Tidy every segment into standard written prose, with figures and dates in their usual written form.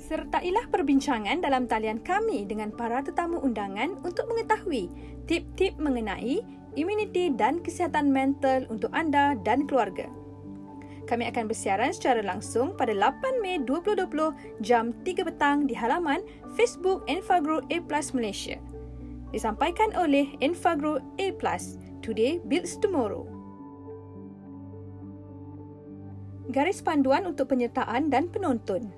Sertailah perbincangan dalam talian kami dengan para tetamu undangan untuk mengetahui tip-tip mengenai imuniti dan kesihatan mental untuk anda dan keluarga. Kami akan bersiaran secara langsung pada 8 Mei 2020 jam 3 petang di halaman Facebook Enfagrow A+ Malaysia. Disampaikan oleh Enfagrow A+, Today Builds Tomorrow. Garis panduan untuk penyertaan dan penonton.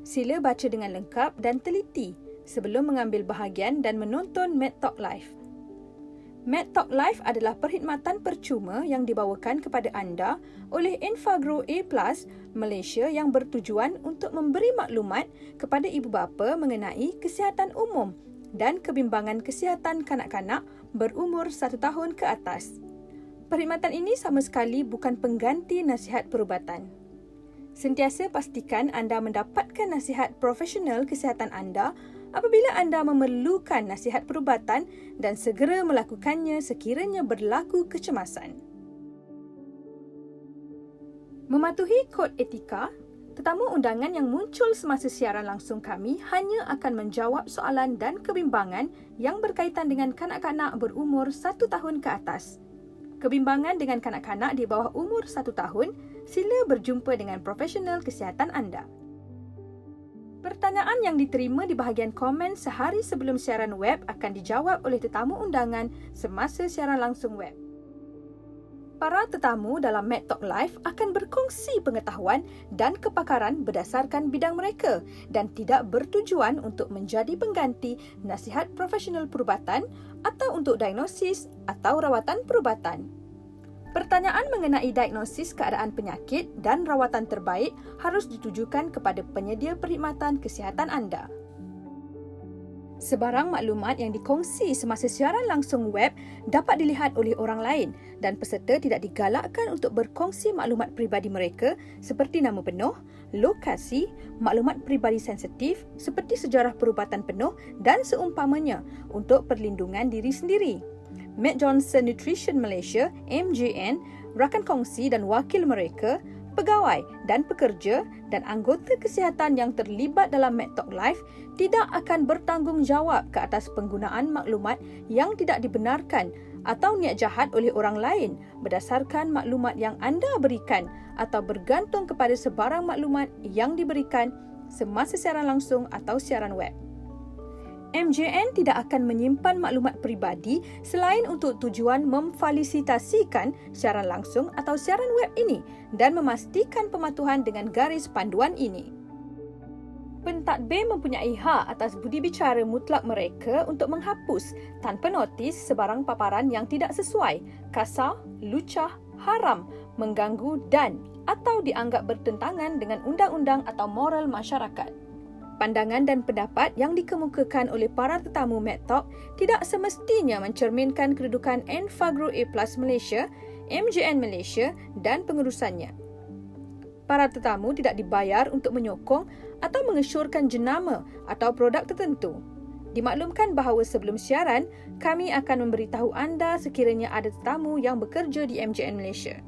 Sila baca dengan lengkap dan teliti sebelum mengambil bahagian dan menonton MedTalk Live. MedTalk Live adalah perkhidmatan percuma yang dibawakan kepada anda oleh Enfagrow A+ Malaysia yang bertujuan untuk memberi maklumat kepada ibu bapa mengenai kesihatan umum dan kebimbangan kesihatan kanak-kanak berumur 1 tahun ke atas. Perkhidmatan ini sama sekali bukan pengganti nasihat perubatan. Sentiasa pastikan anda mendapatkan nasihat profesional kesihatan anda apabila anda memerlukan nasihat perubatan dan segera melakukannya sekiranya berlaku kecemasan. Mematuhi kod etika, tetamu undangan yang muncul semasa siaran langsung kami hanya akan menjawab soalan dan kebimbangan yang berkaitan dengan kanak-kanak berumur 1 tahun ke atas. Kebimbangan dengan kanak-kanak di bawah umur 1 tahun, sila berjumpa dengan profesional kesihatan anda. Pertanyaan yang diterima di bahagian komen sehari sebelum siaran web akan dijawab oleh tetamu undangan semasa siaran langsung web. Para tetamu dalam MedTalk Live akan berkongsi pengetahuan dan kepakaran berdasarkan bidang mereka dan tidak bertujuan untuk menjadi pengganti nasihat profesional perubatan atau untuk diagnosis atau rawatan perubatan. Pertanyaan mengenai diagnosis keadaan penyakit dan rawatan terbaik harus ditujukan kepada penyedia perkhidmatan kesihatan anda. Sebarang maklumat yang dikongsi semasa siaran langsung web dapat dilihat oleh orang lain dan peserta tidak digalakkan untuk berkongsi maklumat peribadi mereka seperti nama penuh, lokasi, maklumat peribadi sensitif seperti sejarah perubatan penuh dan seumpamanya untuk perlindungan diri sendiri. Matt Johnson Nutrition Malaysia, MJN, rakan kongsi dan wakil mereka, pegawai dan pekerja dan anggota kesihatan yang terlibat dalam MedTalk Live tidak akan bertanggungjawab ke atas penggunaan maklumat yang tidak dibenarkan atau niat jahat oleh orang lain berdasarkan maklumat yang anda berikan atau bergantung kepada sebarang maklumat yang diberikan semasa siaran langsung atau siaran web. MJN tidak akan menyimpan maklumat peribadi selain untuk tujuan memfasilitasikan siaran langsung atau siaran web ini dan memastikan pematuhan dengan garis panduan ini. Pentadbir mempunyai hak atas budi bicara mutlak mereka untuk menghapus tanpa notis sebarang paparan yang tidak sesuai, kasar, lucah, haram, mengganggu dan atau dianggap bertentangan dengan undang-undang atau moral masyarakat. Pandangan dan pendapat yang dikemukakan oleh para tetamu MedTalk tidak semestinya mencerminkan kedudukan Enfagrow A+ Malaysia, MJN Malaysia dan pengurusannya. Para tetamu tidak dibayar untuk menyokong atau mengesyorkan jenama atau produk tertentu. Dimaklumkan bahawa sebelum siaran, kami akan memberitahu anda sekiranya ada tetamu yang bekerja di MJN Malaysia.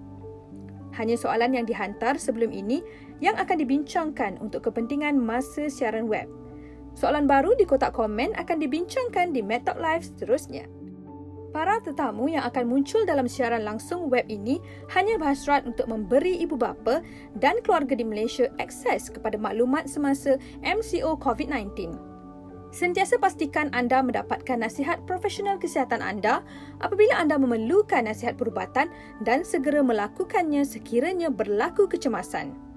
Hanya soalan yang dihantar sebelum ini yang akan dibincangkan untuk kepentingan masa siaran web. Soalan baru di kotak komen akan dibincangkan di MedTalk Live seterusnya. Para tetamu yang akan muncul dalam siaran langsung web ini hanya berhasrat untuk memberi ibu bapa dan keluarga di Malaysia akses kepada maklumat semasa MCO COVID-19. Sentiasa pastikan anda mendapatkan nasihat profesional kesihatan anda apabila anda memerlukan nasihat perubatan dan segera melakukannya sekiranya berlaku kecemasan.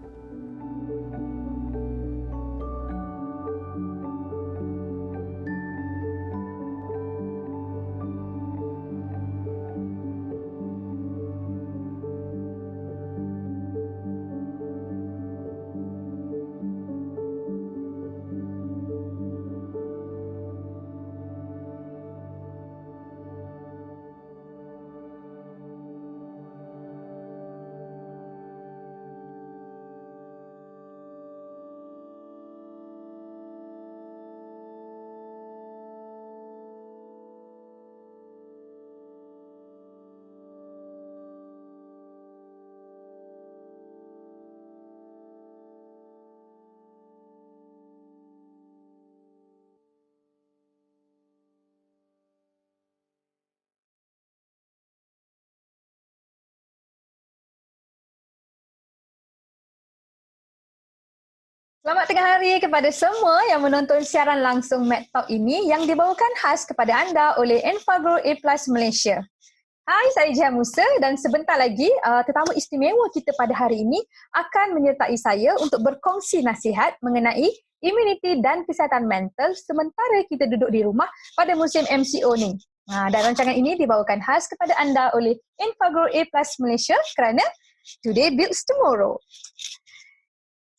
Selamat tengah hari kepada semua yang menonton siaran langsung MedTalk ini yang dibawakan khas kepada anda oleh Enfagrow A+ Malaysia. Hai, saya Jihan Musa dan sebentar lagi tetamu istimewa kita pada hari ini akan menyertai saya untuk berkongsi nasihat mengenai imuniti dan kesihatan mental sementara kita duduk di rumah pada musim MCO ni. Dan rancangan ini dibawakan khas kepada anda oleh Enfagrow A+ Malaysia kerana Today Builds Tomorrow.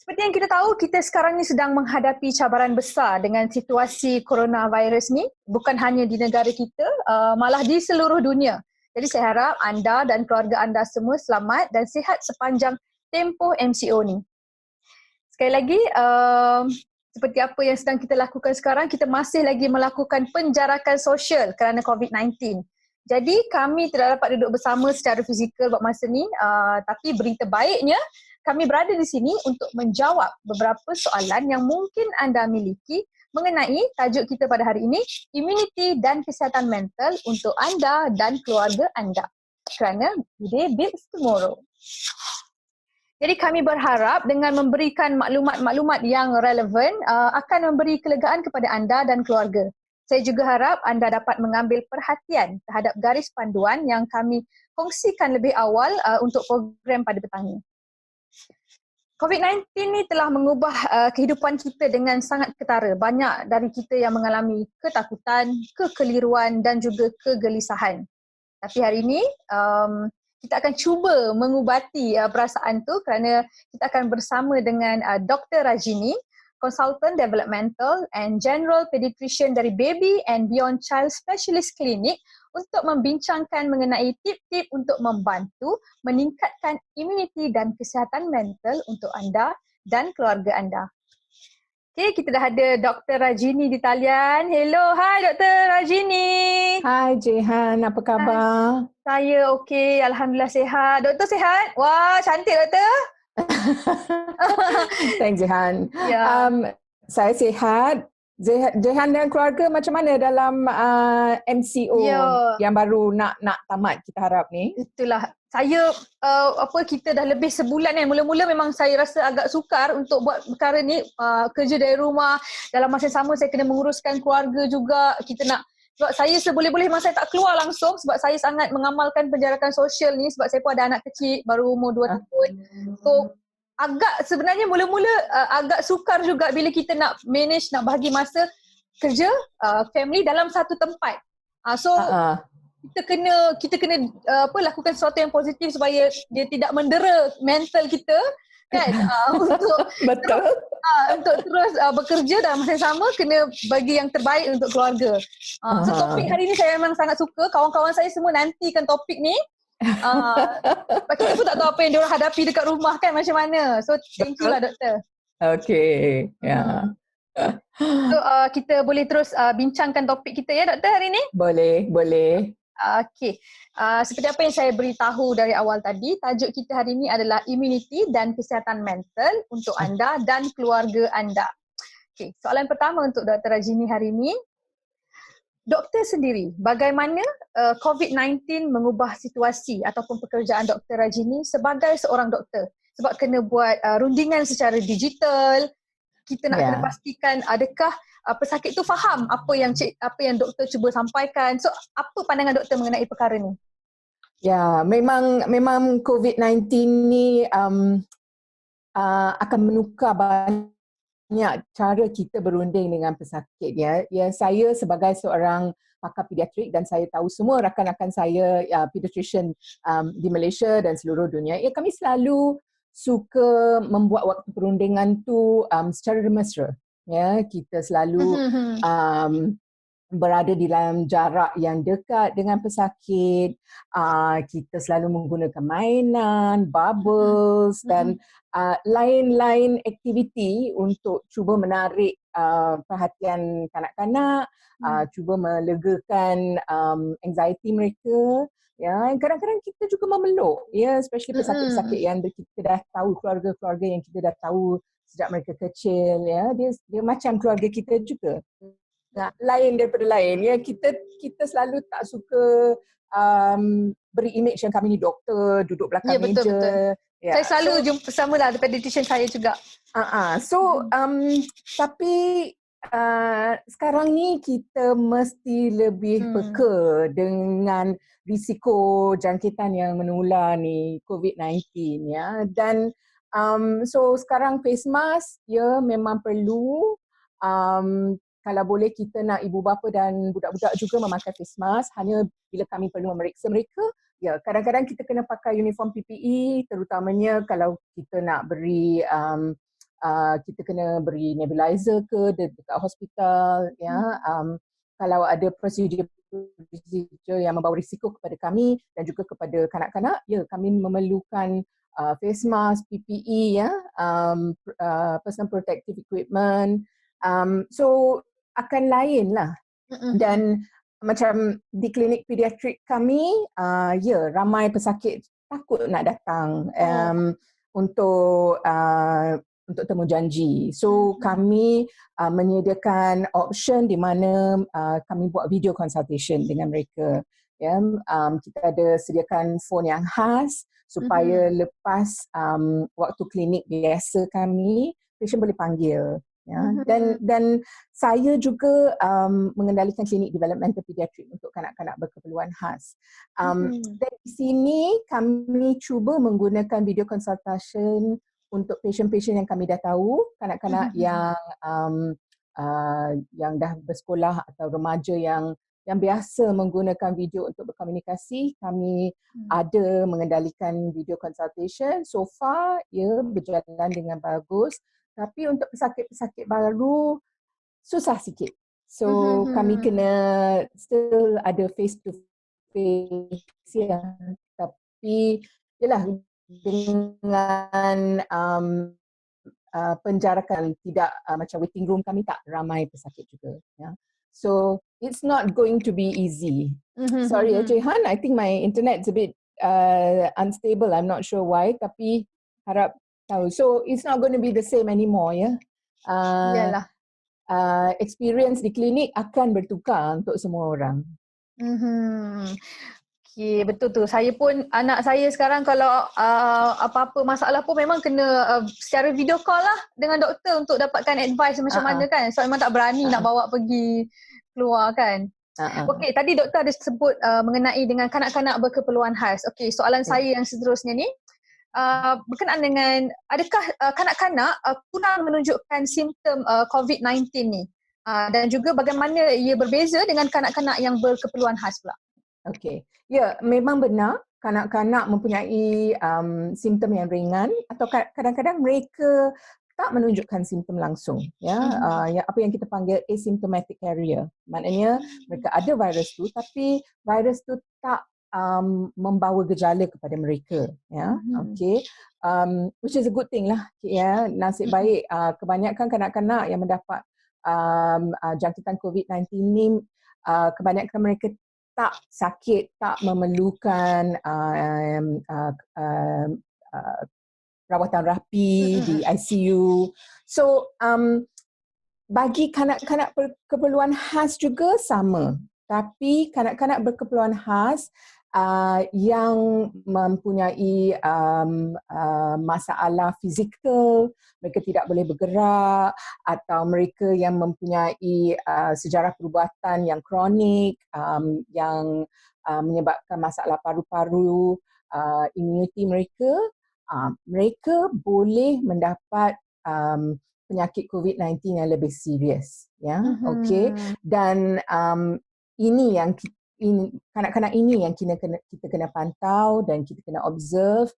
Seperti yang kita tahu, kita sekarang ni sedang menghadapi cabaran besar dengan situasi coronavirus ni. Bukan hanya di negara kita, malah di seluruh dunia. Jadi saya harap anda dan keluarga anda semua selamat dan sihat sepanjang tempoh MCO ni. Sekali lagi, seperti apa yang sedang kita lakukan sekarang, kita masih lagi melakukan penjarakan sosial kerana COVID-19. Jadi kami tidak dapat duduk bersama secara fizikal buat masa ni, tapi berita baiknya, kami berada di sini untuk menjawab beberapa soalan yang mungkin anda miliki mengenai tajuk kita pada hari ini, imuniti dan kesihatan mental untuk anda dan keluarga anda. Kerana today builds tomorrow. Jadi kami berharap dengan memberikan maklumat-maklumat yang relevan akan memberi kelegaan kepada anda dan keluarga. Saya juga harap anda dapat mengambil perhatian terhadap garis panduan yang kami kongsikan lebih awal untuk program pada petang ini. COVID-19 ni telah mengubah kehidupan kita dengan sangat ketara. Banyak dari kita yang mengalami ketakutan, kekeliruan dan juga kegelisahan. Tapi hari ini kita akan cuba mengubati perasaan tu kerana kita akan bersama dengan Dr. Rajini, Consultant Developmental and General Pediatrician dari Baby and Beyond Child Specialist Clinic untuk membincangkan mengenai tip-tip untuk membantu meningkatkan imuniti dan kesihatan mental untuk anda dan keluarga anda. Okay, kita dah ada Dr. Rajini di talian. Hello, hai Dr. Rajini. Hai Jihan, apa khabar? Saya okey, Alhamdulillah sihat. Doktor sihat? Wah, cantik Doktor. Thanks Jihan. Ya. Saya sihat. Jihan dan keluarga macam mana dalam MCO yang baru nak tamat kita harap ni? Itulah. Saya kita dah lebih sebulan kan. Mula-mula memang saya rasa agak sukar untuk buat perkara ni, kerja dari rumah. Dalam masa yang sama saya kena menguruskan keluarga juga. Sebab saya seboleh-boleh memang saya tak keluar langsung sebab saya sangat mengamalkan penjarakan sosial ni sebab saya pun ada anak kecil baru umur 2 tahun. So sebenarnya mula-mula agak sukar juga bila kita nak manage, nak bahagi masa kerja, family dalam satu tempat. Kita kena lakukan sesuatu yang positif supaya dia tidak mendera mental kita kan, untuk terus bekerja dalam masa yang sama kena bagi yang terbaik untuk keluarga. So topik hari ni saya memang sangat suka. Kawan-kawan saya semua nantikan topik ni. Kita pun tak tahu apa yang diorang hadapi dekat rumah kan macam mana. So thank you lah doktor. Okay. Yeah. So kita boleh terus bincangkan topik kita ya doktor hari ni? Boleh. Okey. Seperti apa yang saya beritahu dari awal tadi, tajuk kita hari ini adalah imuniti dan kesihatan mental untuk anda dan keluarga anda. Okey, soalan pertama untuk Dr. Rajini hari ini. Doktor sendiri, bagaimana COVID-19 mengubah situasi ataupun pekerjaan Dr. Rajini sebagai seorang doktor? Sebab kena buat rundingan secara digital, kita nak kena pastikan adakah pesakit tu faham apa yang doktor cuba sampaikan. So apa pandangan doktor mengenai perkara ni? Ya, memang COVID-19 ni akan menukar banyak cara kita berunding dengan pesakit ya. Ya, saya sebagai seorang pakar pediatrik dan saya tahu semua rakan-rakan saya pediatrician di Malaysia dan seluruh dunia, ya kami selalu suka membuat waktu perundingan tu secara mesra. Ya, kita selalu berada di dalam jarak yang dekat dengan pesakit. Kita selalu menggunakan mainan, bubbles dan lain-lain aktiviti untuk cuba menarik perhatian kanak-kanak, cuba melegakan anxiety mereka. Ya, kadang-kadang kita juga memeluk, ya, especially pesakit-pesakit yang kita dah tahu, keluarga-keluarga yang kita dah tahu sejak mereka kecil, ya, dia macam keluarga kita juga. Lain daripada lain, ya, kita selalu tak suka beri image yang kami ni doktor duduk belakang meja, Yeah. Saya selalu jumpa sama lah pediatrician saya juga. So tapi sekarang ni kita mesti lebih peka dengan risiko jangkitan yang menular ni COVID-19 ya. Dan so sekarang face mask ya memang perlu. Kalau boleh kita nak ibu bapa dan budak-budak juga memakai face mask, hanya bila kami perlu memeriksa mereka. Ya, kadang-kadang kita kena pakai uniform PPE, terutamanya kalau kita nak beri kita kena beri nebulizer ke dekat hospital ya. Kalau ada prosedur yang membawa risiko kepada kami dan juga kepada kanak-kanak, ya kami memerlukan face mask, PPE ya, personal protective equipment. So akan lain lah. Dan macam di klinik pediatrik kami, ya ramai pesakit takut nak datang untuk temu janji. So kami menyediakan option di mana kami buat video consultation dengan mereka. Ya, kita ada sediakan phone yang khas supaya lepas waktu klinik biasa kami, patient boleh panggil. Ya, dan saya juga mengendalikan klinik developmental pediatrik untuk kanak-kanak berkeperluan khas. Dan di sini kami cuba menggunakan video consultation untuk patient-patient yang kami dah tahu, kanak-kanak yang dah bersekolah atau remaja yang biasa menggunakan video untuk berkomunikasi. Kami ada mengendalikan video consultation. So far, ya berjalan dengan bagus. Tapi untuk pesakit-pesakit baru, susah sikit. So kami kena still ada face to face ya. Tapi yalah dengan penjarakan tidak macam waiting room kami tak ramai pesakit juga ya. So it's not going to be easy. Sorry Jehan, I think my internet's a bit unstable. I'm not sure why, tapi harap tahu. So it's not going to be the same anymore ya. Yalah. Experience di klinik akan bertukar untuk semua orang. Okay, betul tu. Saya pun, anak saya sekarang kalau apa-apa masalah pun memang kena secara video call lah dengan doktor untuk dapatkan advice macam mana kan. So memang tak berani nak bawa pergi keluar kan. Okey, tadi doktor ada sebut mengenai dengan kanak-kanak berkeperluan khas. Okey, soalan saya yang seterusnya ni, berkenaan dengan adakah kanak-kanak kurang menunjukkan simptom COVID-19 ni? Dan juga bagaimana ia berbeza dengan kanak-kanak yang berkeperluan khas pula? Okey. Ya, memang benar kanak-kanak mempunyai simptom yang ringan atau kadang-kadang mereka tak menunjukkan simptom langsung ya. Apa yang kita panggil asymptomatic carrier. Maknanya mereka ada virus tu tapi virus tu tak membawa gejala kepada mereka ya. Okey. Which is a good thing lah ya. Nasib baik kebanyakan kanak-kanak yang mendapat jangkitan COVID-19 ni kebanyakan mereka tak sakit, tak memerlukan rawatan rapi di ICU. So bagi kanak-kanak berkeperluan khas juga sama. Tapi kanak-kanak berkeperluan khas yang mempunyai masalah fizikal, mereka tidak boleh bergerak, atau mereka yang mempunyai sejarah perubatan yang kronik, yang menyebabkan masalah paru-paru, imuniti mereka, mereka boleh mendapat penyakit COVID-19 yang lebih serius, ya. Okey. Dan ini yang kanak-kanak ini yang kita kena pantau dan kita kena observe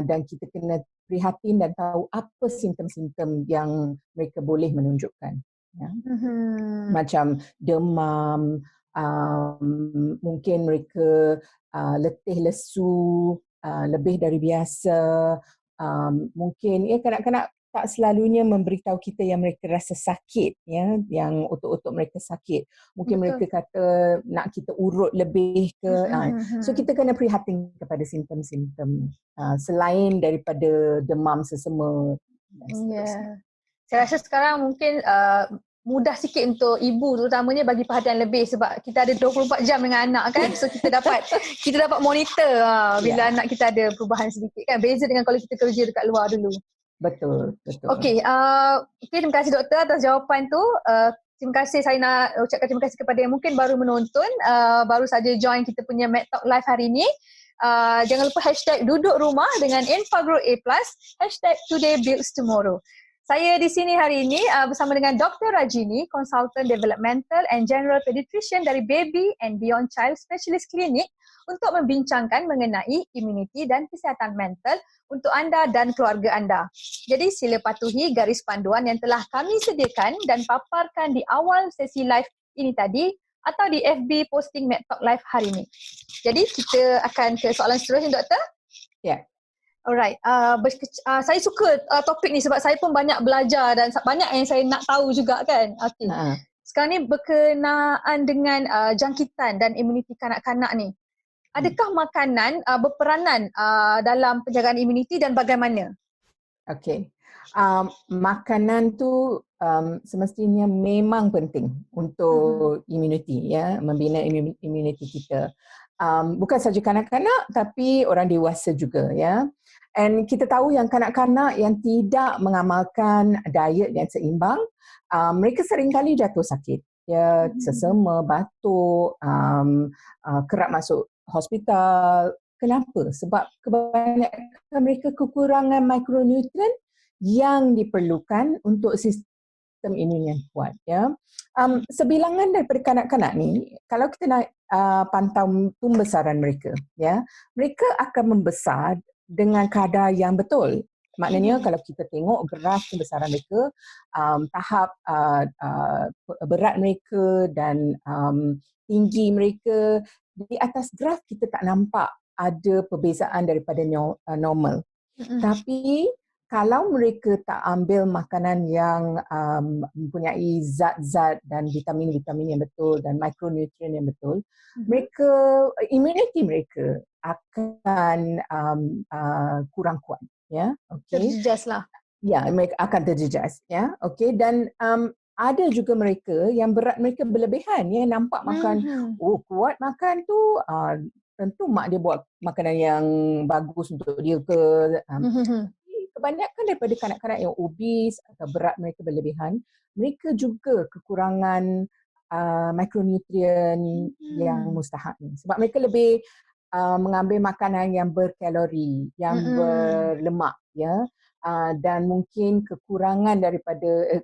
dan kita kena prihatin dan tahu apa simptom-simptom yang mereka boleh menunjukkan. Ya. Macam demam, mungkin mereka letih lesu lebih dari biasa, mungkin ya kanak-kanak tak selalunya memberitahu kita yang mereka rasa sakit ya, yang otot-otot mereka sakit. Mungkin mereka kata nak kita urut lebih ke. So kita kena prihatin kepada simptom-simptom selain daripada demam sesama. Yeah. Saya rasa sekarang mungkin mudah sikit untuk ibu terutamanya bagi perhatian lebih sebab kita ada 24 jam dengan anak kan. So kita dapat monitor bila anak kita ada perubahan sedikit kan. Beza dengan kalau kita kerja dekat luar dulu. Betul, betul. Okey, terima kasih doktor atas jawapan tu. Terima kasih, saya nak ucapkan terima kasih kepada yang mungkin baru menonton, baru saja join kita punya MedTalk Live hari ini. Jangan lupa hashtag duduk rumah dengan Enfagrow A+, hashtag Today Builds Tomorrow. Saya di sini hari ini bersama dengan Dr. Rajini, Consultant Developmental and General Pediatrician dari Baby and Beyond Child Specialist Clinic untuk membincangkan mengenai imuniti dan kesihatan mental untuk anda dan keluarga anda. Jadi sila patuhi garis panduan yang telah kami sediakan dan paparkan di awal sesi live ini tadi atau di FB posting MedTalk Live hari ini. Jadi kita akan ke soalan seterusnya, Doktor. Ya. Alright, saya suka topik ni sebab saya pun banyak belajar dan banyak yang saya nak tahu juga kan. Okay. Sekarang ni berkenaan dengan jangkitan dan imuniti kanak-kanak ni. Adakah makanan berperanan dalam penjagaan imuniti dan bagaimana? Okey. Makanan tu semestinya memang penting untuk imuniti, ya, membina imuniti kita. Bukan saja kanak-kanak tapi orang dewasa juga, ya. And kita tahu yang kanak-kanak yang tidak mengamalkan diet yang seimbang, mereka seringkali jatuh sakit. Ya, sesama, batuk, kerap masuk hospital. Kenapa? Sebab kebanyakan mereka kekurangan mikronutrien yang diperlukan untuk sistem imun yang kuat. Ya. Sebilangan daripada kanak-kanak ni, kalau kita nak pantau pembesaran mereka, ya, mereka akan membesar dengan kadar yang betul. Maknanya kalau kita tengok graf pembesaran mereka, tahap berat mereka dan tinggi mereka, di atas graf kita tak nampak ada perbezaan daripada normal. Tapi kalau mereka tak ambil makanan yang mempunyai zat-zat dan vitamin-vitamin yang betul dan mikronutrien yang betul, mereka, imuniti mereka akan kurang kuat. Ya, okay. Terjejas lah. Ya, mereka akan terjejas. Ya, okay. Dan ada juga mereka yang berat mereka berlebihan, ya, nampak makan, kuat makan tu, tentu mak dia buat makanan yang bagus untuk dia ke. Kebanyakan daripada kanak-kanak yang obes atau berat mereka berlebihan, mereka juga kekurangan mikronutrien yang mustahak ni. Sebab mereka lebih mengambil makanan yang berkalori, yang berlemak, ya, dan mungkin kekurangan daripada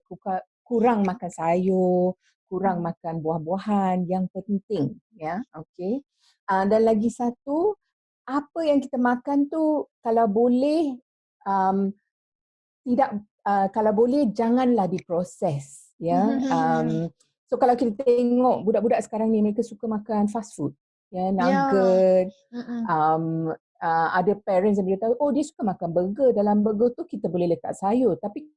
kurang makan sayur, kurang makan buah-buahan yang penting, ya. Okey. Dan lagi satu, apa yang kita makan tu kalau boleh kalau boleh janganlah diproses, ya. So kalau kita tengok budak-budak sekarang ni, mereka suka makan fast food, ya, nugget. Ada parents yang beritahu, oh dia suka makan burger, dalam burger tu kita boleh letak sayur, tapi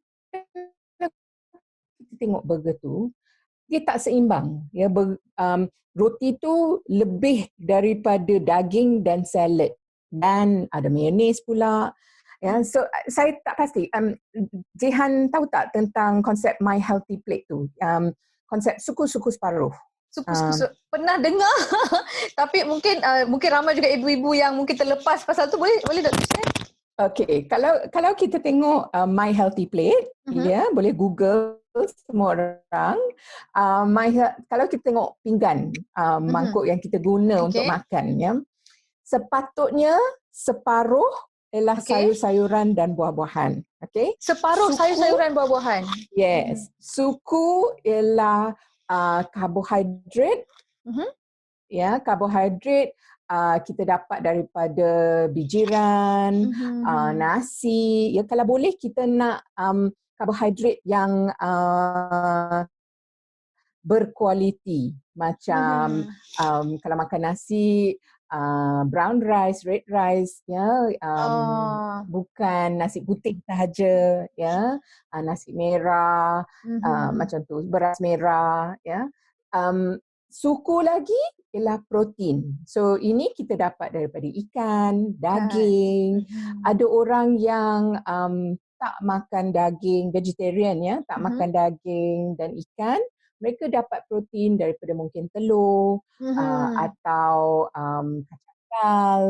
kita tengok burger tu, dia tak seimbang. Ya, roti tu lebih daripada daging dan salad. Dan ada mayonnaise pula. Ya, so saya tak pasti. Jihan tahu tak tentang konsep My Healthy Plate tu? Konsep suku-suku separuh. Suku-suku pernah dengar. Tapi mungkin ramai juga ibu-ibu yang mungkin terlepas pasal tu. Boleh Dr. share? Okay, kalau kita tengok My Healthy Plate, ya, boleh Google semua orang. Kalau kita tengok pinggan, mangkuk yang kita guna untuk makan, ya, sepatutnya separuh ialah sayur-sayuran dan buah-buahan. Okay? Separuh sayur-sayuran buah-buahan. Yes. Suku ialah karbohidrat. Ya, karbohidrat kita dapat daripada bijiran, nasi. Ya, kalau boleh kita nak karbohidrat yang berkualiti. Macam kalau makan nasi, brown rice, red rice, ya, bukan nasi putih sahaja, ya, nasi merah, macam tu, beras merah, ya. Suku lagi ialah protein. So ini kita dapat daripada ikan, daging. Ada orang yang tak makan daging, vegetarian ya, tak makan daging dan ikan, mereka dapat protein daripada mungkin telur atau kacang dal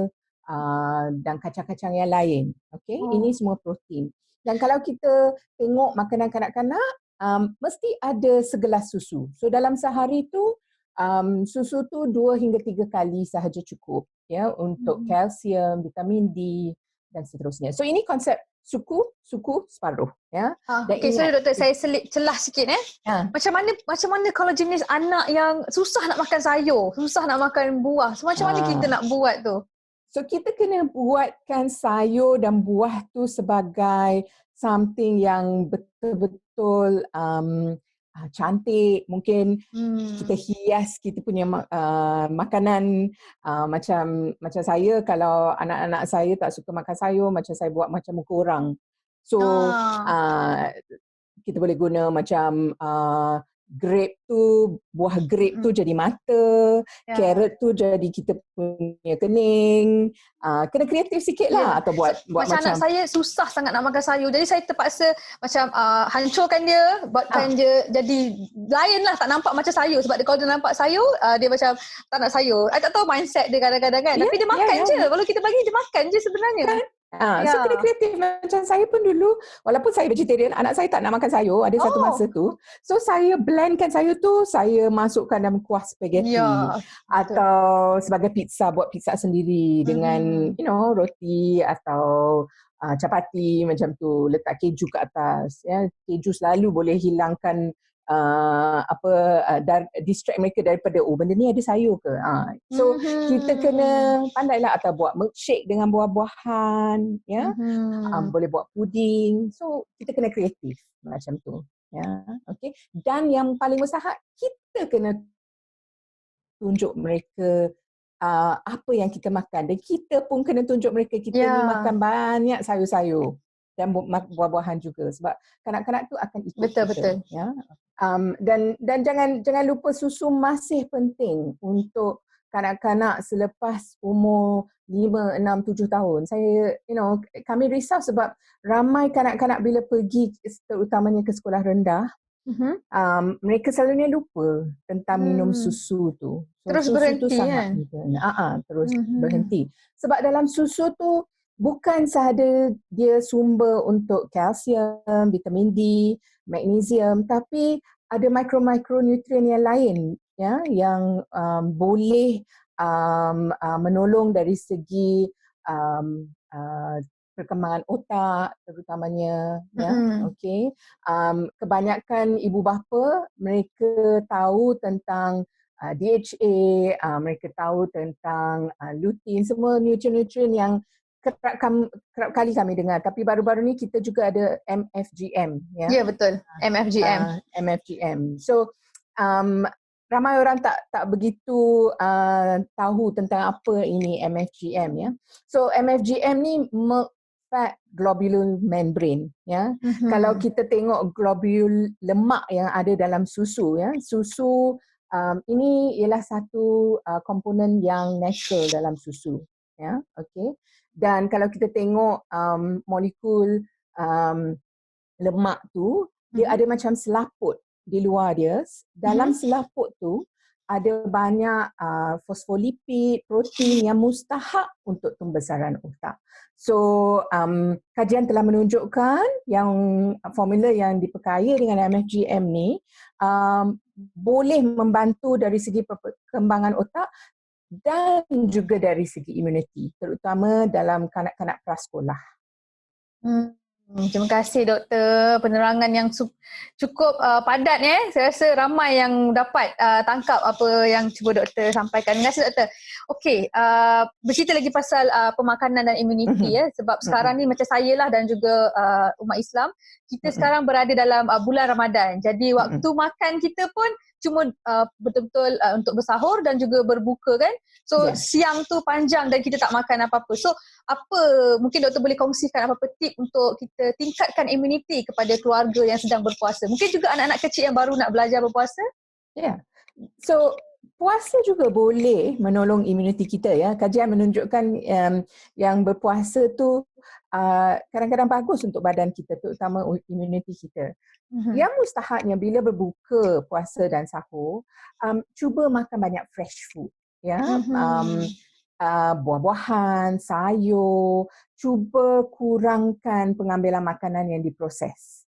dan kacang-kacang yang lain. Okay? Ini semua protein. Dan kalau kita tengok makanan kanak-kanak, mesti ada segelas susu. So dalam sehari tu, susu tu 2 hingga 3 kali sahaja cukup ya untuk kalsium, vitamin D dan seterusnya. So ini konsep suku separuh ya. Okay, sorry doktor, saya celah sikit Macam mana kalau jenis anak yang susah nak makan sayur, susah nak makan buah, so macam mana kita nak buat tu? So kita kena buatkan sayur dan buah tu sebagai something yang betul-betul cantik. Mungkin kita hias kita punya makanan, macam saya, kalau anak-anak saya tak suka makan sayur, macam saya buat macam muka orang. So kita boleh guna macam grape tu, buah grape tu jadi mata, carrot tu jadi kita punya kening. Kena kreatif sikit lah. Atau buat macam anak saya susah sangat nak makan sayur, jadi saya terpaksa macam hancurkan dia, buatkan dia jadi lain lah, tak nampak macam sayur. Sebab kalau dia nampak sayur, dia macam tak nak sayur. I tak tahu mindset dia kadang-kadang kan. Tapi dia makan je. Kalau kita bagi dia makan je sebenarnya. So kena kreatif. Macam saya pun dulu, walaupun saya vegetarian, anak saya tak nak makan sayur ada satu masa tu. So saya blendkan sayur tu, saya masukkan dalam kuah spaghetti atau sebagai pizza, buat pizza sendiri dengan roti atau capati macam tu, letak keju kat atas ya. Keju selalu boleh hilangkan distract mereka daripada benda ni ada sayur ke. So kita kena pandailah, atau buat milkshake dengan buah-buahan ya. Boleh buat puding. So kita kena kreatif macam tu ya. Okay. Dan yang paling mustahak, kita kena tunjuk mereka apa yang kita makan, dan kita pun kena tunjuk mereka kita ni makan banyak sayur-sayur dan buah-buahan juga, sebab kanak-kanak tu akan ikut betul ya. Dan jangan lupa susu masih penting untuk kanak-kanak selepas umur 5, 6, 7 tahun. Kami risau sebab ramai kanak-kanak bila pergi terutamanya ke sekolah rendah, mereka selalunya lupa tentang minum susu tu. So, terus susu berhenti tu sangat terus berhenti. Sebab dalam susu tu bukan sahaja dia sumber untuk kalsium, vitamin D, magnesium, tapi ada mikronutrien yang lain ya, yang boleh menolong dari segi perkembangan otak terutamanya ya. Okey. Kebanyakan ibu bapa mereka tahu tentang DHA, mereka tahu tentang lutein, semua nutrien-nutrien yang kerap kali kami dengar, tapi baru-baru ni kita juga ada MFGM ya. Ya betul, MFGM. MFGM. So ramai orang tak begitu tahu tentang apa ini MFGM ya. So MFGM ni milk fat globule membrane ya. Kalau kita tengok globule lemak yang ada dalam susu ya, susu ini ialah satu komponen yang natural dalam susu ya. Okey. Dan kalau kita tengok molekul lemak tu, dia ada macam selaput di luar dia. Dalam selaput tu ada banyak fosfolipid, protein yang mustahak untuk pembesaran otak. So kajian telah menunjukkan yang formula yang diperkaya dengan MFGM ni boleh membantu dari segi perkembangan otak dan juga dari segi imuniti, terutama dalam kanak-kanak prasekolah. Terima kasih doktor, penerangan yang cukup padat Saya rasa ramai yang dapat tangkap apa yang cuba doktor sampaikan. Terima kasih doktor. Okey, bercerita lagi pasal pemakanan dan imuniti sebab sekarang ni macam saya lah dan juga umat Islam, kita sekarang berada dalam bulan Ramadan. Jadi waktu makan kita pun cuma betul-betul untuk bersahur dan juga berbuka kan. So siang tu panjang dan kita tak makan apa-apa. So apa mungkin doktor boleh kongsikan apa-apa tip untuk kita tingkatkan imuniti kepada keluarga yang sedang berpuasa? Mungkin juga anak-anak kecil yang baru nak belajar berpuasa? Ya. So puasa juga boleh menolong imuniti kita ya. Kajian menunjukkan yang berpuasa tu kadang-kadang bagus untuk badan kita, terutama imuniti kita. Yang mustahabnya bila berbuka puasa dan sahur, cuba makan banyak fresh food, ya. Buah-buahan, sayur, cuba kurangkan pengambilan makanan yang diproses.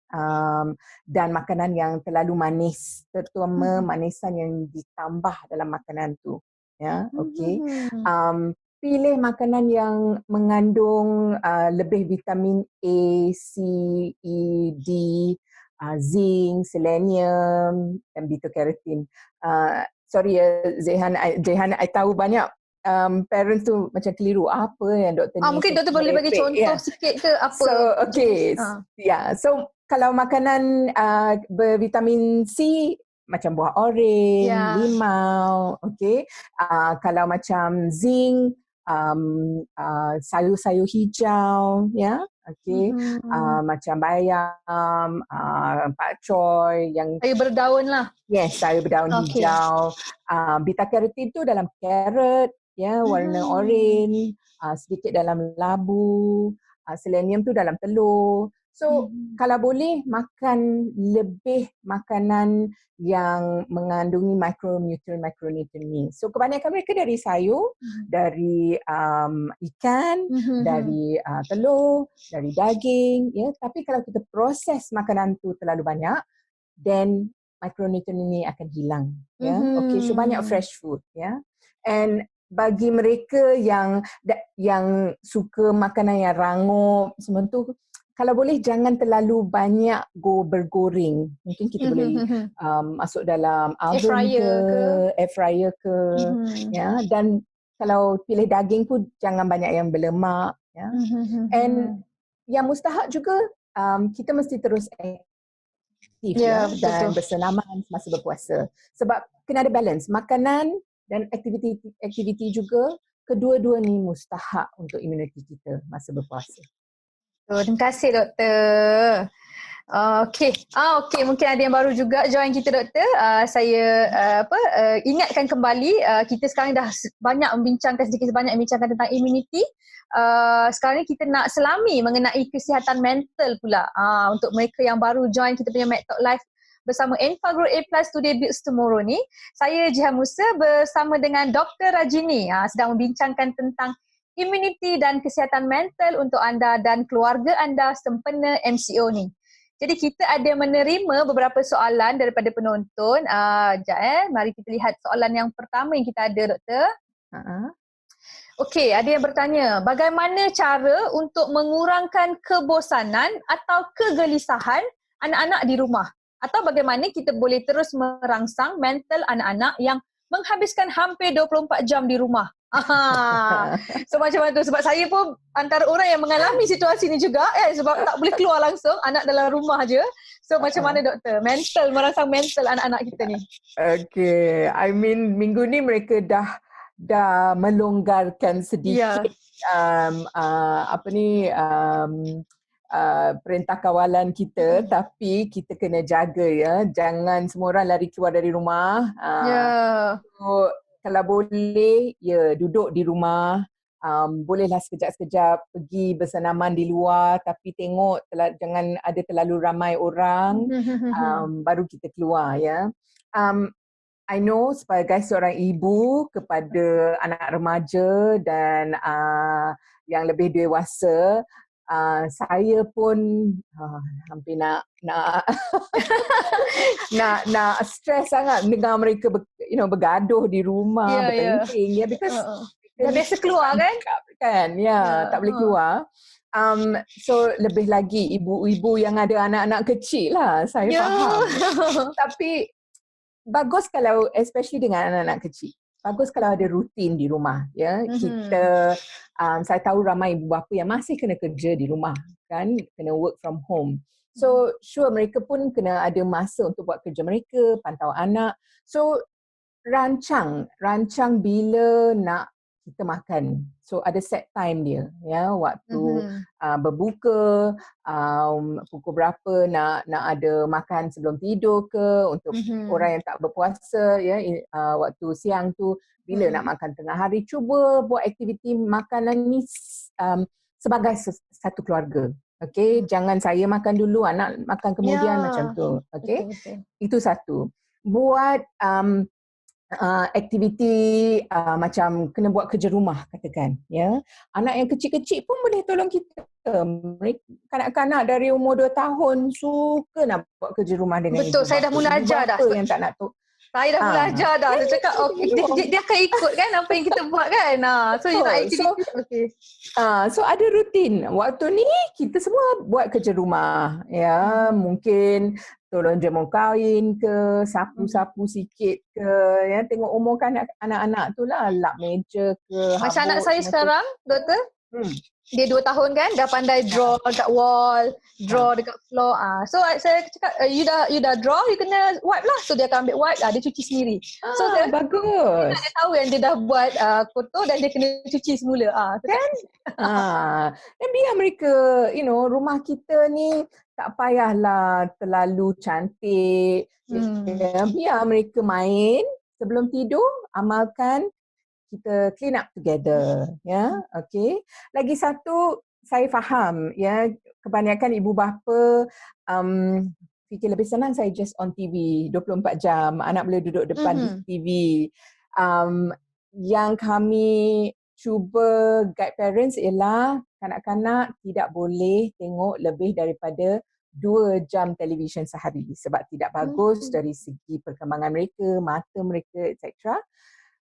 Dan makanan yang terlalu manis, terutama manisan yang ditambah dalam makanan tu. Ya, okey. Pilih makanan yang mengandung lebih vitamin A, C, E, D, zinc, selenium dan beta carotene. Sorry ya, Jehan, I tahu banyak parents tu macam keliru. Apa yang doktor ni Mungkin doktor boleh bagi contoh sikit ke apa? So, okay. So, kalau makanan bervitamin C, macam buah oren, limau, okay. Kalau macam zinc, sayur-sayur hijau, ya, okay. Macam bayam, pakcoy, yang sayur berdaun lah. Yes, sayur berdaun hijau. Beta carotene tu dalam carrot, ya, warna oren, sedikit dalam labu, selenium tu dalam telur. So, kalau boleh makan lebih makanan yang mengandungi micronutrient ni. So, kebanyakan mereka dari sayur, dari ikan, dari telur, dari daging, ya. Tapi kalau kita proses makanan tu terlalu banyak, then micronutrient ini akan hilang, ya. Okay, so banyak fresh food, ya. And bagi mereka yang suka makanan yang rangup semua tu, kalau boleh jangan terlalu banyak bergoreng. Mungkin kita boleh masuk dalam oven air fryer ke, ya. Dan kalau pilih daging pun jangan banyak yang berlemak, ya. And yang mustahak juga, kita mesti terus aktif, dan bersenaman semasa berpuasa. Sebab kena ada balance. Makanan dan aktiviti juga, kedua-dua ni mustahak untuk imuniti kita masa berpuasa. Terima kasih doktor. Okey, mungkin ada yang baru juga join kita doktor. Saya ingatkan kembali, kita sekarang dah banyak membincangkan sedikit sebanyak membincangkan tentang imuniti. Sekarang ni kita nak selami mengenai kesihatan mental pula. Untuk mereka yang baru join kita punya MedTalk Live bersama Enfagrow A+ Today Builds Tomorrow ni, saya Jihan Musa bersama dengan Dr. Rajini sedang membincangkan tentang imuniti dan kesihatan mental untuk anda dan keluarga anda sempena MCO ni. Jadi kita ada menerima beberapa soalan daripada penonton. Mari kita lihat soalan yang pertama yang kita ada, doktor. Okey, ada yang bertanya, bagaimana cara untuk mengurangkan kebosanan atau kegelisahan anak-anak di rumah? Atau bagaimana kita boleh terus merangsang mental anak-anak yang menghabiskan hampir 24 jam di rumah? So macam mana tu? Sebab saya pun antara orang yang mengalami situasi ni juga, sebab tak boleh keluar langsung, anak dalam rumah je. So macam mana doktor? Merangsang mental anak-anak kita ni. Okay, I mean minggu ni mereka dah melonggarkan sedikit perintah kawalan kita, tapi kita kena jaga, ya, jangan semua orang lari keluar dari rumah. So, kalau boleh, ya, duduk di rumah. Bolehlah sekejap-sekejap pergi bersenaman di luar, tapi tengok jangan ada terlalu ramai orang, baru kita keluar, ya. I know sebagai seorang ibu kepada anak remaja dan yang lebih dewasa, saya pun hampir nak nak stres sangat dengar mereka bergaduh di rumah, bertengking, because dah biasa keluar kan, tak boleh keluar. So lebih lagi ibu-ibu yang ada anak-anak kecil lah, saya faham. Tapi bagus kalau, especially dengan anak-anak kecil, bagus kalau ada rutin di rumah, ya. Kita, saya tahu ramai ibu bapa yang masih kena kerja di rumah, kan, kena work from home. So sure, mereka pun kena ada masa untuk buat kerja mereka, pantau anak. So rancang bila nak kita makan. So ada set time dia, ya, waktu berbuka, pukul berapa nak ada makan sebelum tidur ke, untuk orang yang tak berpuasa, ya, waktu siang tu bila nak makan tengah hari. Cuba buat aktiviti makanan ni sebagai satu keluarga. Okey, jangan saya makan dulu, anak makan kemudian, macam tu. Okey, Betul. itu satu. Buat aktiviti macam kena buat kerja rumah katakan, ya. Anak yang kecil-kecil pun boleh tolong kita. Kanak-kanak dari umur 2 tahun suka nak buat kerja rumah dengan ibu Betul, saya dah bapa. mula Ibu ajar dah. bapa yang tak nak tu. Saya dah mula ajar dah. Saya cakap okey, dia akan ikut kan apa yang kita buat kan. So you nak aktiviti. Okey. So ada rutin. Waktu ni kita semua buat kerja rumah. Ya, mungkin tolong jemur kain ke, sapu-sapu sikit ke, ya, tengok umur kan anak-anak tu lah, lap meja ke, Macam anak habuk saya semua tu. sekarang, doktor, dia 2 tahun kan, dah pandai draw dekat wall, draw dekat floor. So saya cakap, you dah draw, you kena wipe lah. So dia akan ambil wipe, dia cuci sendiri. So saya bagus. dia tahu yang dia dah buat kotor dan dia kena cuci semula. Kan? Dan biar mereka, rumah kita ni tak payahlah terlalu cantik. Ya, biar mereka main sebelum tidur, amalkan kita clean up together, ya. Okey. Lagi satu, saya faham, ya, kebanyakan ibu bapa fikir lebih senang saya just on TV 24 jam, anak boleh duduk depan TV. Yang kami cuba guide parents ialah kanak-kanak tidak boleh tengok lebih daripada 2 jam televisyen sehari sebab tidak bagus dari segi perkembangan mereka, mata mereka, etc.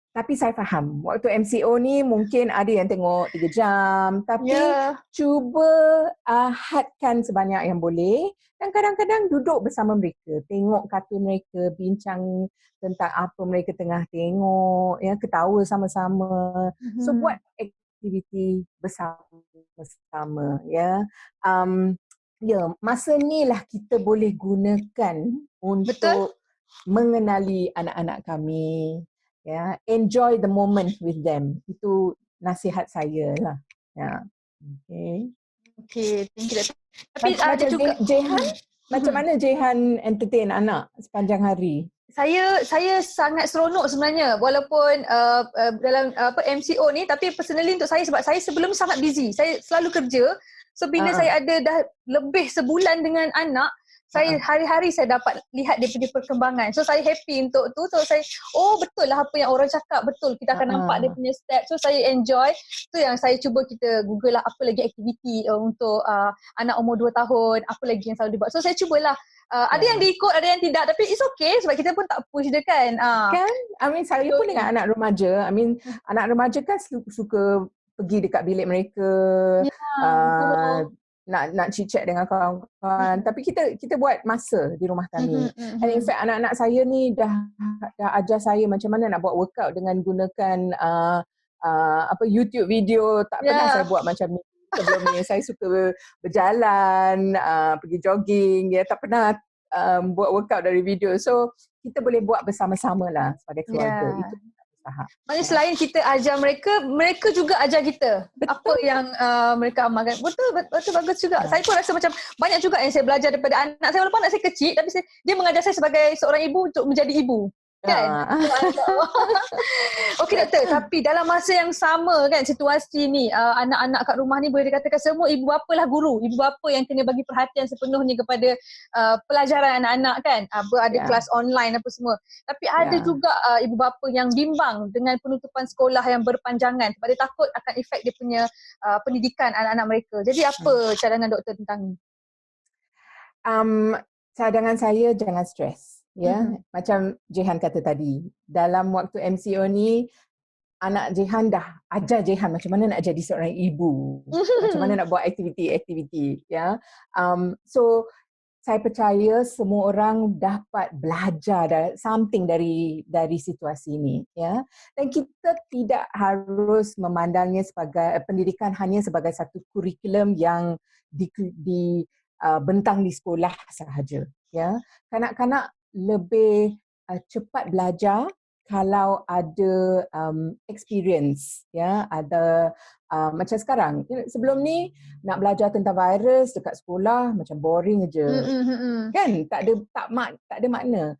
Tapi saya faham, waktu MCO ni mungkin ada yang tengok 3 jam, tapi cuba hadkan sebanyak yang boleh dan kadang-kadang duduk bersama mereka, tengok kartun mereka, bincang tentang apa mereka tengah tengok, ya, ketawa sama-sama. So buat aktiviti bersama-sama, ya. Masa ni lah kita boleh gunakan untuk mengenali anak-anak kami. Ya, enjoy the moment with them. Itu nasihat saya lah. Ya. Okay, thank you. Tapi macam juga Jehan, macam mana Jehan entertain anak sepanjang hari? Saya sangat seronok sebenarnya walaupun dalam MCO ni, tapi personally untuk saya sebab saya sebelum sangat busy. Saya selalu kerja. So bila saya ada dah lebih sebulan dengan anak, saya hari-hari saya dapat lihat dia punya perkembangan. So saya happy untuk tu. So saya, betul lah apa yang orang cakap, betul. Kita akan nampak dia punya step. So saya enjoy. Tu yang saya cuba kita google lah apa lagi aktiviti untuk anak umur 2 tahun, apa lagi yang selalu dibuat. So saya cubalah. Ada yang diikut, ada yang tidak. Tapi it's okay sebab kita pun tak push dia kan. Kan? Saya pun dengan anak remaja. Anak remaja kan suka pergi dekat bilik mereka. Nak chit-chat dengan kawan-kawan. Tapi kita buat masa di rumah kami. And in fact anak-anak saya ni dah ajar saya macam mana nak buat workout dengan gunakan YouTube video. Tak pernah saya buat macam ni sebelum ni. Saya suka berjalan, pergi jogging, ya, tak pernah buat workout dari video. So kita boleh buat bersama-sama lah sebagai keluarga. Itu tahap. Maksudnya selain kita ajar mereka, mereka juga ajar kita. Betul. Apa yang mereka amalkan. Betul, bagus juga. Saya pun rasa macam banyak juga yang saya belajar daripada anak saya. Walaupun anak saya kecil, tapi dia mengajar saya sebagai seorang ibu untuk menjadi ibu. Kan? Okey doktor, tapi dalam masa yang sama kan situasi ni, anak-anak kat rumah ni boleh dikatakan semua ibu bapa lah guru. Ibu bapa yang kena bagi perhatian sepenuhnya kepada pelajaran anak-anak kan. Ada kelas online apa semua. Tapi ada juga ibu bapa yang bimbang dengan penutupan sekolah yang berpanjangan sebab dia takut akan efek dia punya pendidikan anak-anak mereka. Jadi apa cadangan doktor tentang ni? Cadangan saya jangan stres. Ya, macam Jehan kata tadi, dalam waktu MCO ni anak Jehan dah ajar Jehan macam mana nak jadi seorang ibu, macam mana nak buat aktiviti, ya. So saya percaya semua orang dapat belajar something dari situasi ini, ya. Dan kita tidak harus memandangnya sebagai pendidikan hanya sebagai satu kurikulum yang dibentang di sekolah sahaja, ya. Kanak-kanak lebih cepat belajar kalau ada experience, ya, ada macam sekarang. Sebelum ni nak belajar tentang virus dekat sekolah macam boring je. Kan? Tak ada makna.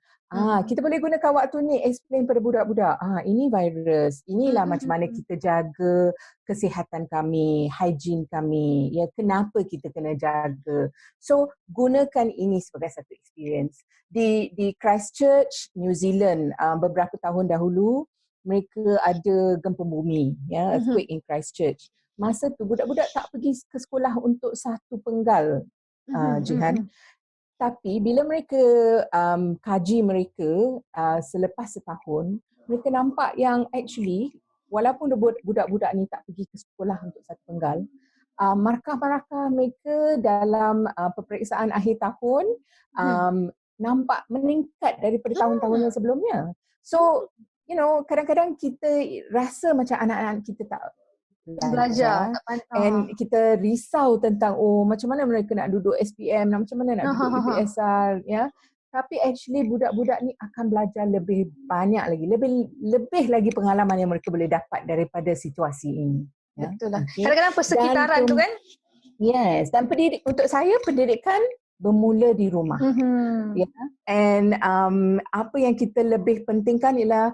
Kita boleh gunakan waktu ni explain pada budak-budak. Ini virus. Inilah macam mana kita jaga kesihatan kami, hygiene kami. Ya, kenapa kita kena jaga. So, gunakan ini sebagai satu experience. Di Christchurch, New Zealand, beberapa tahun dahulu, mereka ada gempa bumi, ya, earthquake in Christchurch. Masa tu budak-budak tak pergi ke sekolah untuk satu penggal, Jihan. Tapi bila mereka kaji mereka selepas setahun, mereka nampak yang actually walaupun budak-budak ni tak pergi ke sekolah untuk satu penggal, markah-markah mereka dalam peperiksaan akhir tahun nampak meningkat daripada tahun-tahun yang sebelumnya. So, kadang-kadang kita rasa macam anak-anak kita tak Belajar, tak and kita risau tentang macam mana mereka nak duduk SPM, macam mana nak duduk UPSR, ya. Tapi actually budak-budak ni akan belajar lebih banyak lagi, lebih lagi pengalaman yang mereka boleh dapat daripada situasi ini. Ya. Betul lah. Okay. Kadang-kadang persekitaran tu kan? Yes, dan untuk saya pendidikan bermula di rumah. Ya. And apa yang kita lebih pentingkan ialah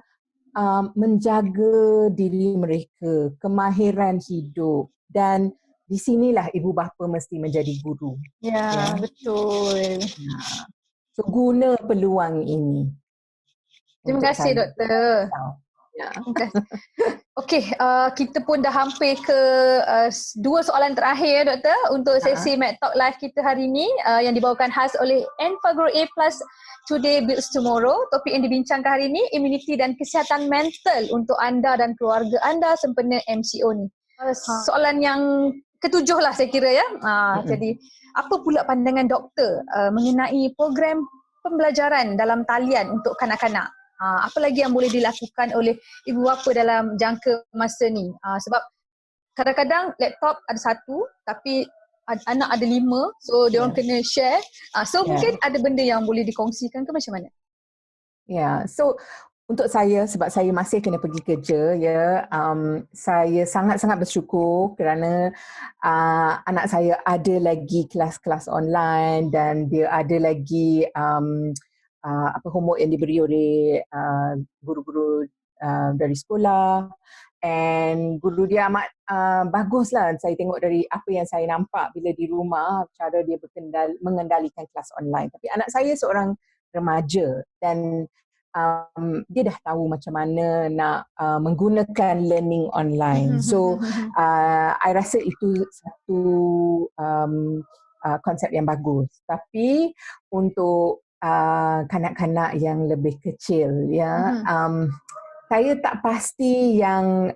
menjaga diri mereka, kemahiran hidup, dan di sinilah ibu bapa mesti menjadi guru. Ya. Betul. So guna peluang ini. Terima kasih doktor. Ya. Okey, kita pun dah hampir ke 2 soalan terakhir doktor untuk sesi Med Talk Live kita hari ini yang dibawakan khas oleh Enfagrow A+ Today Builds Tomorrow. Topik yang dibincangkan hari ini, imuniti dan kesihatan mental untuk anda dan keluarga anda sempena MCO ni. Soalan yang ketujuh lah saya kira ya. Jadi, apa pula pandangan doktor mengenai program pembelajaran dalam talian untuk kanak-kanak? Apa lagi yang boleh dilakukan oleh ibu bapa dalam jangka masa ni? Sebab kadang-kadang laptop ada satu tapi anak ada 5, so dia orang kena share. Mungkin ada benda yang boleh dikongsikan ke macam mana? So untuk saya, sebab saya masih kena pergi kerja, ya, saya sangat-sangat bersyukur kerana anak saya ada lagi kelas-kelas online dan dia ada lagi homework yang diberi oleh guru-guru dari sekolah. And guru dia amat baguslah, saya tengok dari apa yang saya nampak bila di rumah, cara dia mengendalikan kelas online. Tapi anak saya seorang remaja dan dia dah tahu macam mana nak menggunakan learning online. So, I rasa itu satu konsep yang bagus. Tapi untuk kanak-kanak yang lebih kecil, ya, saya tak pasti yang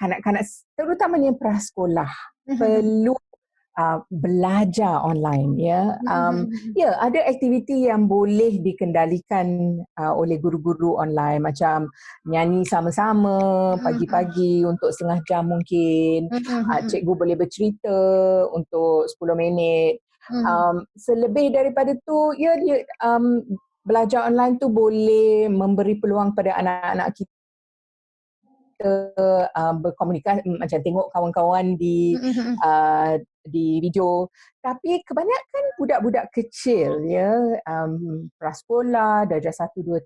kanak-kanak terutamanya prasekolah perlu belajar online, ya. Ya, ada aktiviti yang boleh dikendalikan oleh guru-guru online, macam nyanyi sama-sama pagi-pagi untuk setengah jam mungkin. Cikgu boleh bercerita untuk 10 minit. Selebih daripada tu, ya, dia belajar online tu boleh memberi peluang pada anak-anak kita berkomunikasi, macam tengok kawan-kawan di video. Tapi kebanyakan budak-budak kecil, ya, prasekolah, darjah 1, 2,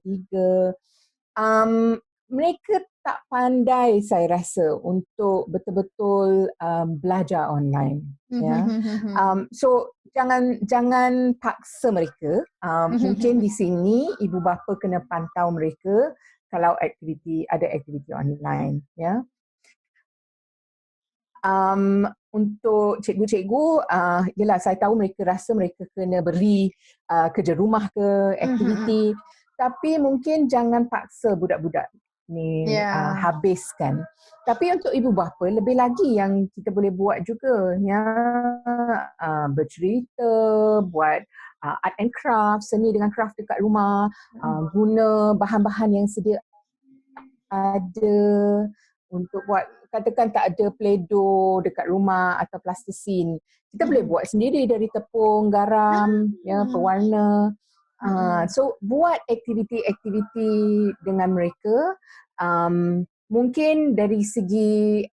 3, mereka tak pandai, saya rasa, untuk betul-betul belajar online. Ya. So jangan paksa mereka. Mungkin di sini ibu bapa kena pantau mereka kalau ada aktiviti online. Ya. Untuk cikgu-cikgu, yelah, saya tahu mereka rasa mereka kena beri kerja rumah ke aktiviti, tapi mungkin jangan paksa budak-budak ni habiskan. Tapi untuk ibu bapa, lebih lagi yang kita boleh buat juga, ya, bercerita, buat art and craft, seni dengan craft dekat rumah, guna bahan-bahan yang sedia ada untuk buat. Katakan tak ada Play-Doh dekat rumah atau plastisin, kita boleh buat sendiri dari tepung, garam, ya, pewarna. So buat aktiviti-aktiviti dengan mereka. Mungkin dari segi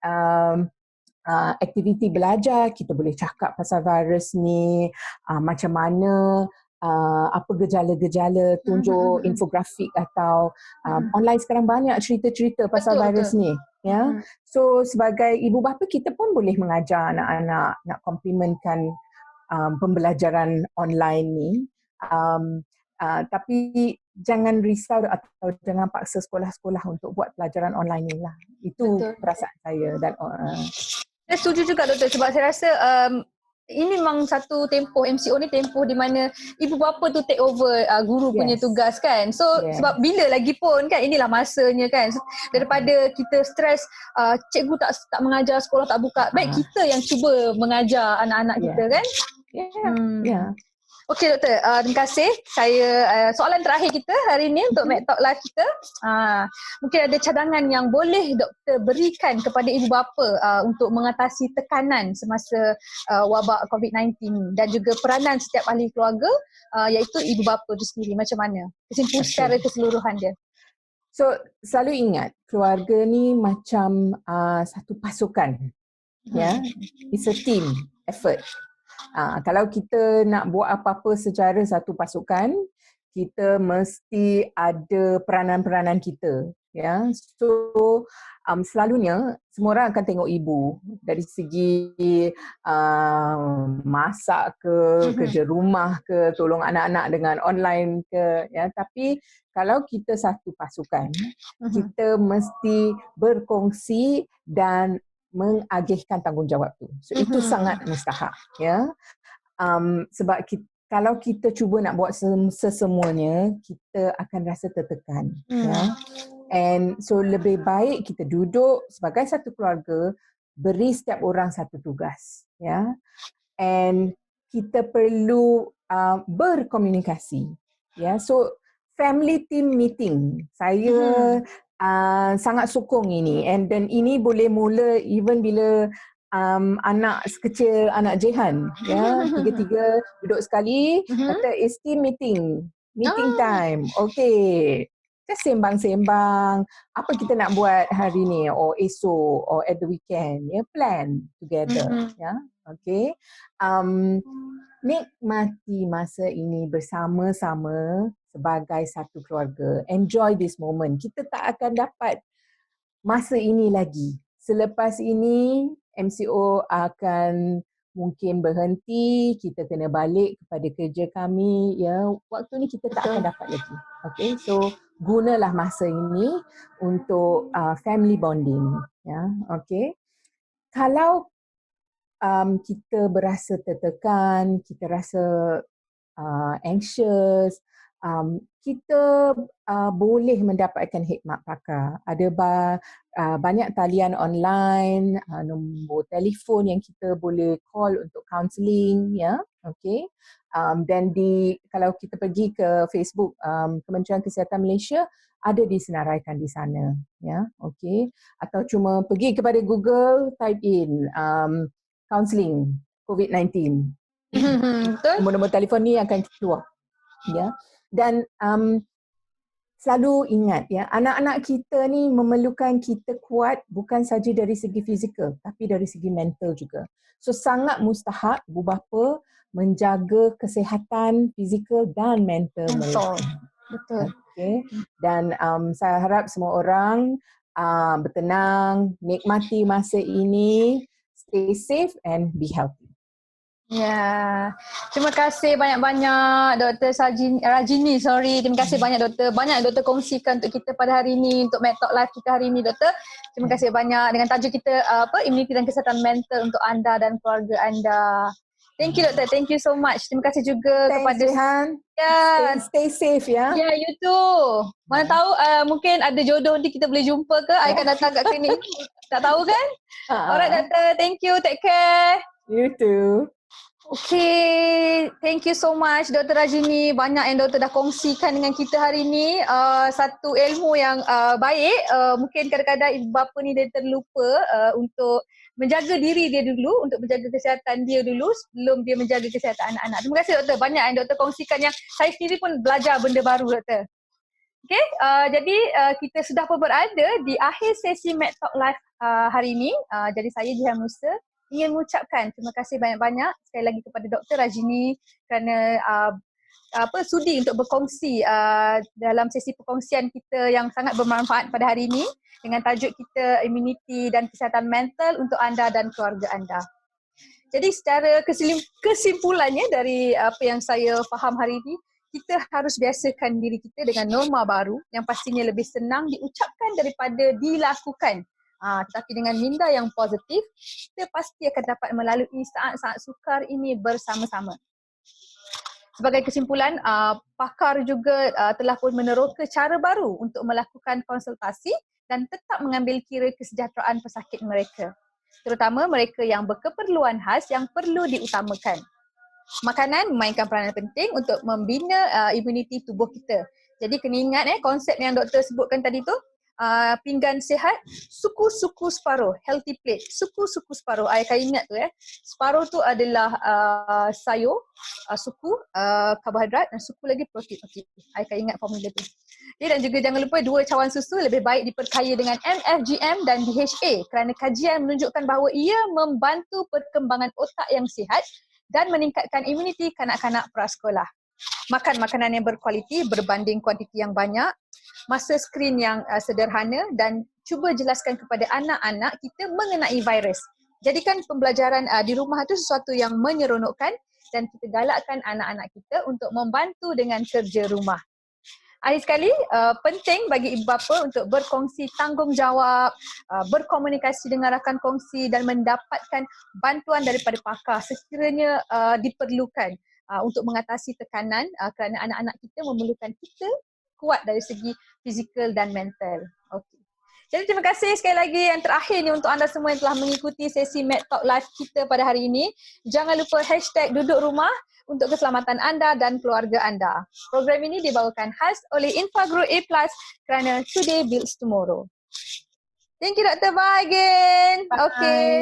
aktiviti belajar, kita boleh cakap pasal virus ni, macam mana apa gejala-gejala, tunjuk infografik atau online sekarang banyak cerita-cerita pasal Betul, virus betul. ni. Ya, so sebagai ibu bapa kita pun boleh mengajar anak-anak nak komplementkan pembelajaran online ni. Tapi jangan risau atau jangan paksa sekolah-sekolah untuk buat pelajaran online ni lah. Itu Betul. perasaan saya. Dan Saya setuju juga doktor sebab saya rasa ini memang satu tempoh MCO ni tempoh di mana ibu bapa tu take over guru punya tugas kan. So sebab bila lagi pun kan inilah masanya kan. So, daripada kita stres cikgu tak mengajar, sekolah tak buka, baik kita yang cuba mengajar anak-anak kita kan. Yeah. Okey doktor, terima kasih. Saya soalan terakhir kita hari ini untuk Mek Talk Live kita. Mungkin ada cadangan yang boleh doktor berikan kepada ibu bapa untuk mengatasi tekanan semasa wabak COVID-19 dan juga peranan setiap ahli keluarga iaitu ibu bapa itu sendiri. Macam mana? Kesimpulan secara keseluruhan dia. So selalu ingat keluarga ni macam satu pasukan. It's a team effort. Kalau kita nak buat apa-apa secara satu pasukan, kita mesti ada peranan-peranan kita. So selalunya semua orang akan tengok ibu dari segi masak ke, kerja rumah ke, tolong anak-anak dengan online ke. Tapi kalau kita satu pasukan, kita mesti berkongsi dan mengagihkan tanggungjawab tu. So itu sangat mustahak. Sebab kalau kita cuba nak buat sesemuanya, kita akan rasa tertekan. And so lebih baik kita duduk sebagai satu keluarga, beri setiap orang satu tugas. And kita perlu berkomunikasi. So family team meeting, saya sangat sokong ini. And then ini boleh mula even bila anak sekecil, anak Jehan, tiga-tiga duduk sekali, kata it's team meeting time. Okay, just sembang-sembang apa kita nak buat hari ni or esok or at the weekend, plan together. Okay, nikmati masa ini bersama-sama sebagai satu keluarga. Enjoy this moment. Kita tak akan dapat masa ini lagi. Selepas ini, MCO akan mungkin berhenti, kita kena balik kepada kerja kami. Waktu ni kita tak akan dapat lagi. Okay, so gunalah masa ini untuk family bonding. Okay. Kalau kita berasa tertekan, kita rasa anxious, kita boleh mendapatkan khidmat pakar. Ada banyak talian online, nombor telefon yang kita boleh call untuk counselling, okay. Dan kalau kita pergi ke Facebook Kementerian Kesihatan Malaysia, ada disenaraikan di sana, okay. Atau cuma pergi kepada Google, type in counselling COVID-19. Nombor-nombor telefon ni akan keluar. Dan selalu ingat anak-anak kita ni memerlukan kita kuat bukan saja dari segi fizikal tapi dari segi mental juga. So sangat mustahak ibu bapa menjaga kesihatan fizikal dan mental mereka. Betul. Okay. Dan saya harap semua orang bertenang, nikmati masa ini, stay safe and be healthy. Terima kasih banyak-banyak Dr. Rajini. Terima kasih banyak doktor. Banyak doktor kongsikan untuk kita pada hari ini, untuk Mek Talk Live kita hari ini doktor. Terima kasih banyak dengan tajuk kita imuniti dan kesihatan mental untuk anda dan keluarga anda. Thank you doktor. Thank you so much. Terima kasih juga kepada Jihan. Stay safe you too. Mana tahu mungkin ada jodoh nanti kita boleh jumpa ke, I akan datang kat klinik. Tak tahu kan? Alright doktor. Thank you. Take care. You too. Okay, thank you so much Dr. Rajini. Banyak yang doktor dah kongsikan dengan kita hari ini. Satu ilmu yang baik. Mungkin kadang-kadang ibu bapa ni dia terlupa untuk menjaga diri dia dulu, untuk menjaga kesihatan dia dulu sebelum dia menjaga kesihatan anak-anak. Terima kasih doktor. Banyak yang doktor kongsikan yang saya sendiri pun belajar benda baru doktor. Okay, jadi kita sudah pun berada di akhir sesi Mek Talk Live hari ini. Jadi saya Jihan Musa ingin mengucapkan terima kasih banyak-banyak sekali lagi kepada Dr. Rajini kerana sudi untuk berkongsi dalam sesi perkongsian kita yang sangat bermanfaat pada hari ini dengan tajuk kita immunity dan kesihatan mental untuk anda dan keluarga anda. Jadi secara kesimpulannya dari apa yang saya faham hari ini, kita harus biasakan diri kita dengan norma baru yang pastinya lebih senang diucapkan daripada dilakukan. Tetapi dengan minda yang positif, kita pasti akan dapat melalui saat-saat sukar ini bersama-sama. Sebagai kesimpulan, pakar juga telah pun meneroka cara baru untuk melakukan konsultasi dan tetap mengambil kira kesejahteraan pesakit mereka. Terutama mereka yang berkeperluan khas yang perlu diutamakan. Makanan memainkan peranan penting untuk membina imuniti tubuh kita. Jadi kena ingat konsep yang doktor sebutkan tadi tu, pinggan sihat, suku-suku separuh, healthy plate, suku-suku separuh. I akan ingat tu separuh tu adalah sayur, suku karbohidrat dan suku lagi protein. Okey, I akan ingat formula tu. Okay, dan juga jangan lupa 2 cawan susu lebih baik diperkaya dengan MFGM dan DHA kerana kajian menunjukkan bahawa ia membantu perkembangan otak yang sihat dan meningkatkan imuniti kanak-kanak prasekolah. Makan makanan yang berkualiti berbanding kuantiti yang banyak, masa skrin yang sederhana dan cuba jelaskan kepada anak-anak kita mengenai virus. Jadikan pembelajaran di rumah itu sesuatu yang menyeronokkan dan kita galakkan anak-anak kita untuk membantu dengan kerja rumah. Akhir sekali, penting bagi ibu bapa untuk berkongsi tanggungjawab, berkomunikasi dengan rakan kongsi dan mendapatkan bantuan daripada pakar sekiranya diperlukan untuk mengatasi tekanan kerana anak-anak kita memerlukan kita kuat dari segi fizikal dan mental. Okey. Jadi terima kasih sekali lagi yang terakhir ni untuk anda semua yang telah mengikuti sesi Med Talk Live kita pada hari ini. Jangan lupa #duduk rumah untuk keselamatan anda dan keluarga anda. Program ini dibawakan khas oleh Infagro A+ kerana today builds tomorrow. Thank you Dr. Bye again. Bye. Okay.